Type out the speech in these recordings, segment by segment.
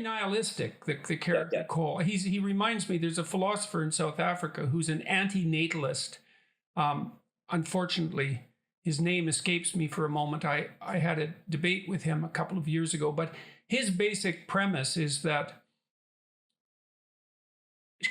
very nihilistic, the character Cole. He reminds me, there's a philosopher in South Africa who's an anti-natalist. Unfortunately, his name escapes me for a moment. I had a debate with him a couple of years ago, but his basic premise is that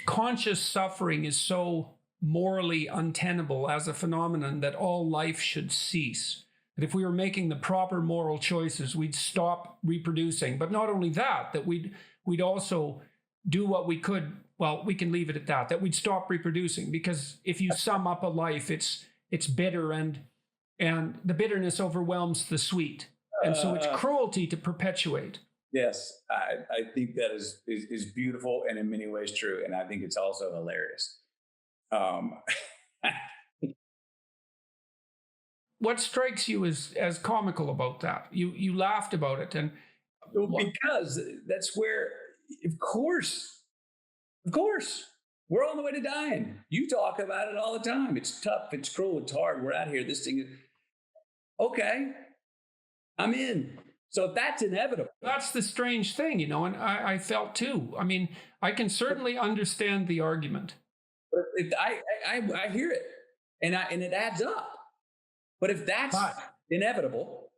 conscious suffering is so morally untenable as a phenomenon that all life should cease. That if we were making the proper moral choices, we'd stop reproducing. But not only that, that we'd also do what we could. Well, we can leave it at that we'd stop reproducing, because if you sum up a life, it's bitter, and the bitterness overwhelms the sweet. And so it's cruelty to perpetuate. Yes, I think that is beautiful and in many ways true. And I think it's also hilarious. What strikes you as comical about that? You laughed about it, and because that's where, of course, we're on the way to dying. You talk about it all the time. It's tough. It's cruel. It's hard. We're out here. This thing is okay. I'm in. So if that's inevitable, that's the strange thing, and I felt too. I mean, I can certainly understand the argument. But I hear it, and it adds up. But if that's inevitable,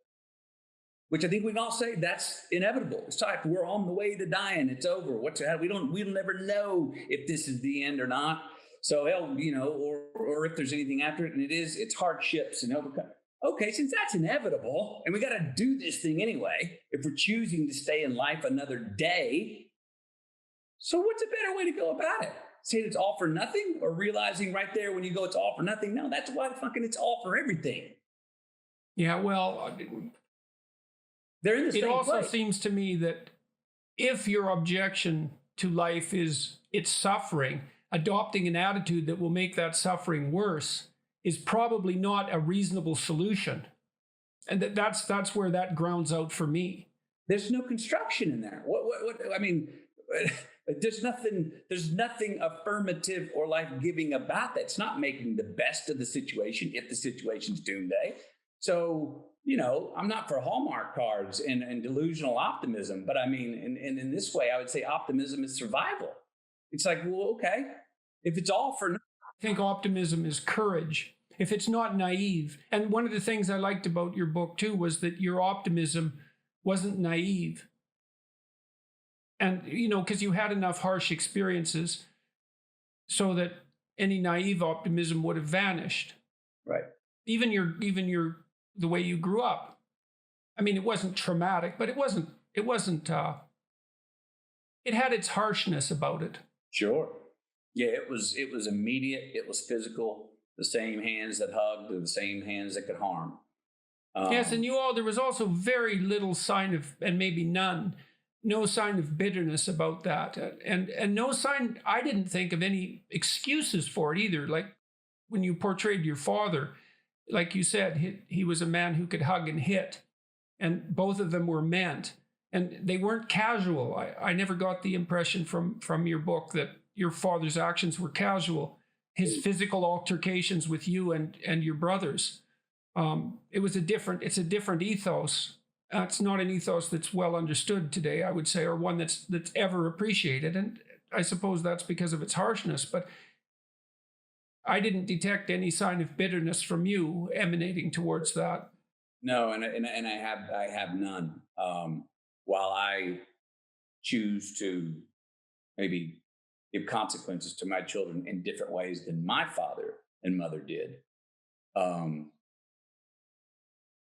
which I think we can all say that's inevitable. It's like we're on the way to dying. It's over. We'll never know if this is the end or not. So or if there's anything after it, and it's hardships and overcome. Okay, since that's inevitable, and we got to do this thing anyway, if we're choosing to stay in life another day, so what's a better way to go about it? Saying it's all for nothing, or realizing right there when you go, it's all for nothing? No, that's why it's all for everything. Yeah, well, they're in the same place. It also place. seems to me that if your objection to life is its suffering, adopting an attitude that will make that suffering worse is probably not a reasonable solution. And that's where that grounds out for me. There's no construction in there. What I mean, there's nothing affirmative or life-giving about that. It's not making the best of the situation if the situation's doomsday. So, I'm not for Hallmark cards and delusional optimism, but I mean, in this way, I would say optimism is survival. It's like, well, okay, if it's all for nothing. I think optimism is courage, if it's not naive. And one of the things I liked about your book too was that your optimism wasn't naive. And, because you had enough harsh experiences so that any naive optimism would have vanished. Right. Even the way you grew up. I mean, it wasn't traumatic, but it had its harshness about it. Sure. Yeah, it was immediate. It was physical. The same hands that hugged are the same hands that could harm. Yes, and there was also very little sign of, and maybe no sign of bitterness about that. And no sign, I didn't think of any excuses for it either. Like when you portrayed your father, like you said, he was a man who could hug and hit, and both of them were meant. And they weren't casual. I never got the impression from your book that your father's actions were casual. His physical altercations with you and your brothers, it's a different ethos. It's not an ethos that's well understood today, I would say, or one that's ever appreciated. And I suppose that's because of its harshness. But I didn't detect any sign of bitterness from you emanating towards that. No, and I have none. While I choose to maybe give consequences to my children in different ways than my father and mother did,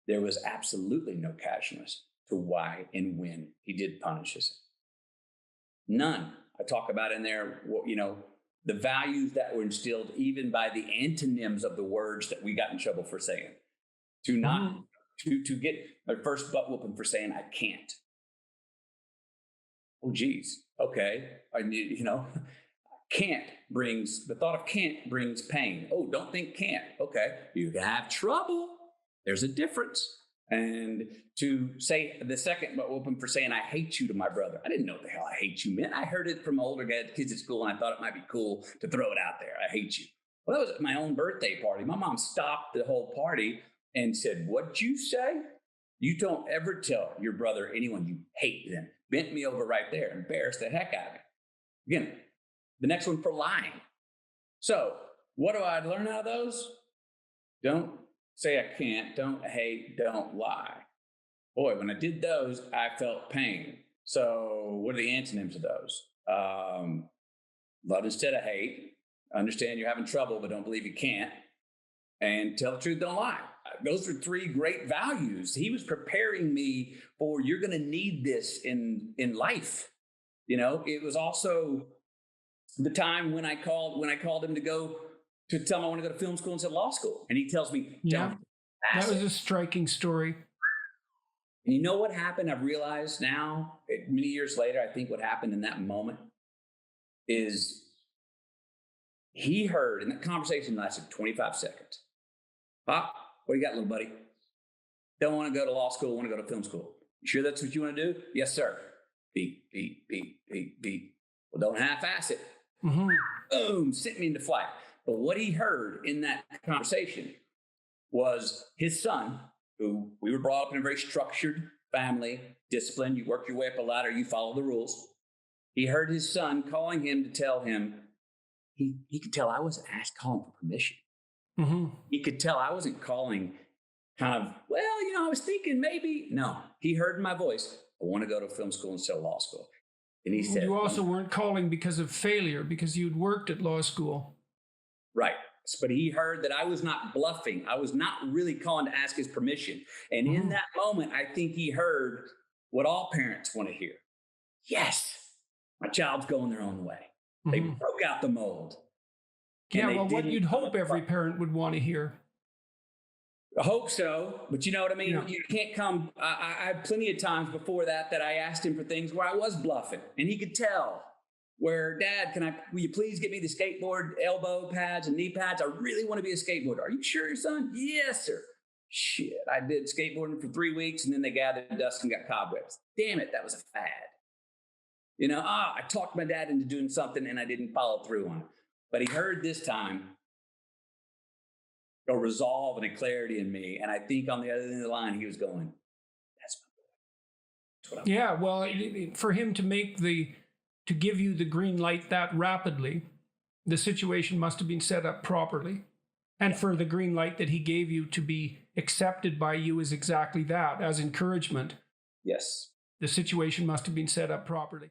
there was absolutely no casualness to why and when he did punish us. None. I talk about in there, the values that were instilled even by the antonyms of the words that we got in trouble for saying. To get my first butt whooping for saying I can't. Oh, geez. Okay. The thought of can't brings pain. Oh, don't think can't. Okay. You can have trouble. There's a difference. And to say the second butt whooping for saying I hate you to my brother. I didn't know what the hell I hate you meant. I heard it from older kids at school, and I thought it might be cool to throw it out there. I hate you. Well, that was at my own birthday party. My mom stopped the whole party and said, "What'd you say? You don't ever tell your brother, anyone, you hate them. bent me over right there, embarrassed the heck out of me. Again, the next one for lying. So what do I learn out of those? Don't say I can't, don't hate, don't lie. Boy, when I did those, I felt pain. So what are the antonyms of those? Love instead of hate. Understand you're having trouble, but don't believe you can't. And tell the truth, don't lie. Those are three great values. He was preparing me for, you're going to need this in life. You know, it was also the time when I called him to tell him I want to go to film school instead of law school. And he tells me, yeah, that was a striking story. And you know what happened? I've realized now, many years later, I think what happened in that moment is he heard, and that conversation lasted 25 seconds. Pop, what do you got, little buddy? Don't want to go to law school, want to go to film school. You sure that's what you want to do? Yes, sir. Beep, beep, beep, beep, beep. Well, don't half-ass it. Mm-hmm. Boom, sent me into flight. But what he heard in that conversation was his son, who we were brought up in a very structured family, disciplined. You work your way up a ladder, you follow the rules. He heard his son calling him to tell him, he could tell I wasn't calling for permission. Mm-hmm. He could tell I wasn't calling kind of, well, you know, I was thinking maybe. No, he heard my voice. I want to go to film school instead of law school. And he said, you also weren't calling because of failure, because you'd worked at law school. Right. But he heard that I was not bluffing. I was not really calling to ask his permission. And in that moment, I think he heard what all parents want to hear. Yes, my child's going their own way. They broke out the mold. Yeah, well, what you'd hope every parent would want to hear. I hope so, but you know what I mean? Yeah. You can't come. I had plenty of times before that I asked him for things where I was bluffing, and he could tell. Where, Dad, will you please get me the skateboard elbow pads and knee pads? I really want to be a skateboarder. Are you sure, son? Yes, sir. Shit, I did skateboarding for 3 weeks, and then they gathered dust and got cobwebs. Damn it, that was a fad. You know, I talked my dad into doing something, and I didn't follow through on it. But he heard this time a resolve and a clarity in me, and I think on the other end of the line, he was going, that's my boy. That's what I want. Yeah, well, for him to give you the green light that rapidly, the situation must have been set up properly. And for the green light that he gave you to be accepted by you is exactly that, as encouragement. Yes. The situation must have been set up properly.